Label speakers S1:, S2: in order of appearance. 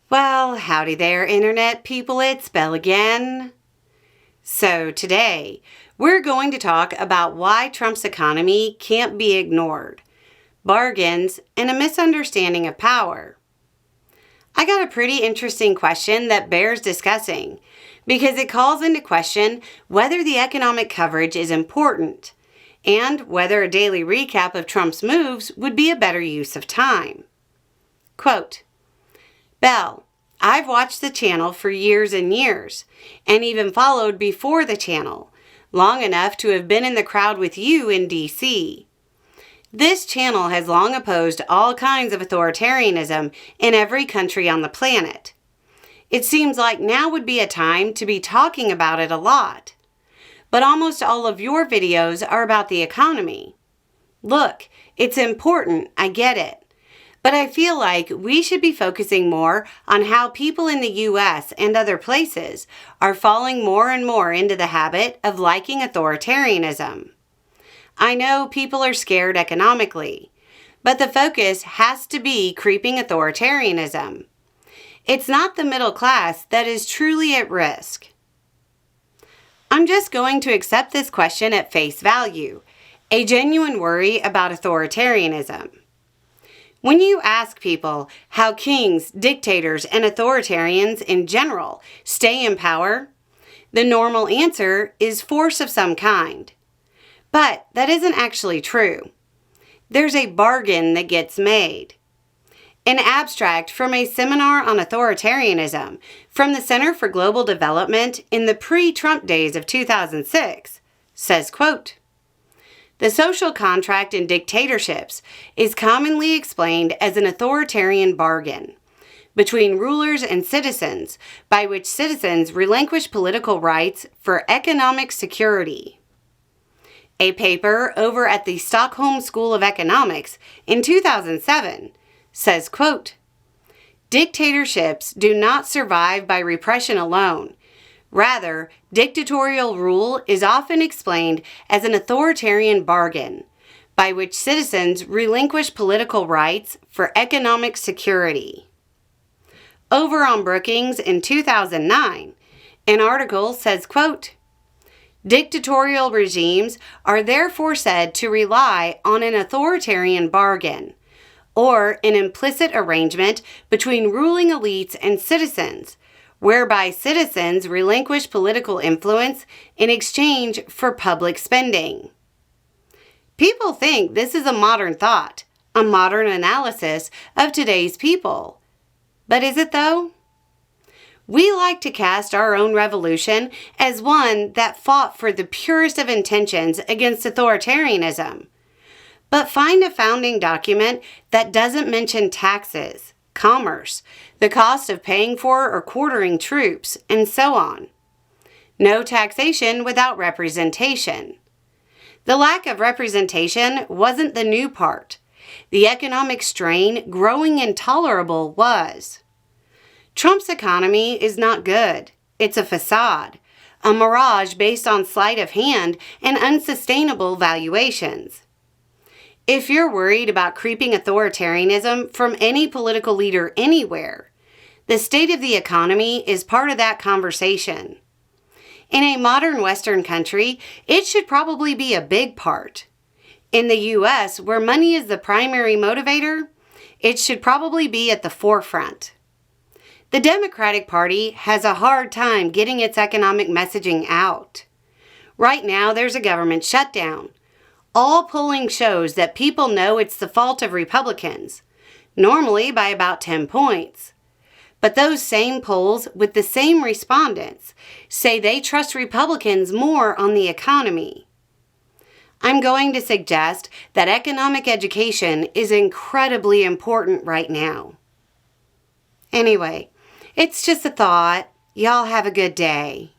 S1: Well, howdy there, Internet people, it's Belle again. So today, we're going to talk about why Trump's economy can't be ignored, bargains, and a misunderstanding of power. I got a pretty interesting question that bears discussing because it calls into question whether the economic coverage is important and whether a daily recap of Trump's moves would be a better use of time. Quote, Belle, I've watched the channel for years and years, and even followed before the channel, long enough to have been in the crowd with you in D.C. This channel has long opposed all kinds of authoritarianism in every country on the planet. It seems like now would be a time to be talking about it a lot. But almost all of your videos are about the economy. Look, it's important, I get it. But I feel like we should be focusing more on how people in the U.S. and other places are falling more and more into the habit of liking authoritarianism. I know people are scared economically, but the focus has to be creeping authoritarianism. It's not the middle class that is truly at risk. I'm just going to accept this question at face value, a genuine worry about authoritarianism. When you ask people how kings, dictators, and authoritarians in general stay in power, the normal answer is force of some kind. But that isn't actually true. There's a bargain that gets made. An abstract from a seminar on authoritarianism from the Center for Global Development in the pre-Trump days of 2006 says, quote, the social contract in dictatorships is commonly explained as an authoritarian bargain between rulers and citizens by which citizens relinquish political rights for economic security. A paper over at the Stockholm School of Economics in 2007 says, quote, dictatorships do not survive by repression alone. Rather, dictatorial rule is often explained as an authoritarian bargain by which citizens relinquish political rights for economic security. Over on Brookings in 2009, an article says, quote, dictatorial regimes are therefore said to rely on an authoritarian bargain, or an implicit arrangement between ruling elites and citizens, whereby citizens relinquish political influence in exchange for public spending. People think this is a modern thought, a modern analysis of today's people. But is it though? We like to cast our own revolution as one that fought for the purest of intentions against authoritarianism. But find a founding document that doesn't mention taxes, commerce, the cost of paying for or quartering troops, and so on. No taxation without representation. The lack of representation wasn't the new part. The economic strain, growing intolerable, was. Trump's economy is not good. It's a facade, a mirage based on sleight of hand and unsustainable valuations. If you're worried about creeping authoritarianism from any political leader anywhere, the state of the economy is part of that conversation. In a modern Western country, it should probably be a big part. In the U.S., where money is the primary motivator, it should probably be at the forefront. The Democratic Party has a hard time getting its economic messaging out. Right now, there's a government shutdown. All polling shows that people know it's the fault of Republicans, normally by about 10 points. But those same polls with the same respondents say they trust Republicans more on the economy. I'm going to suggest that economic education is incredibly important right now. Anyway, it's just a thought. Y'all have a good day.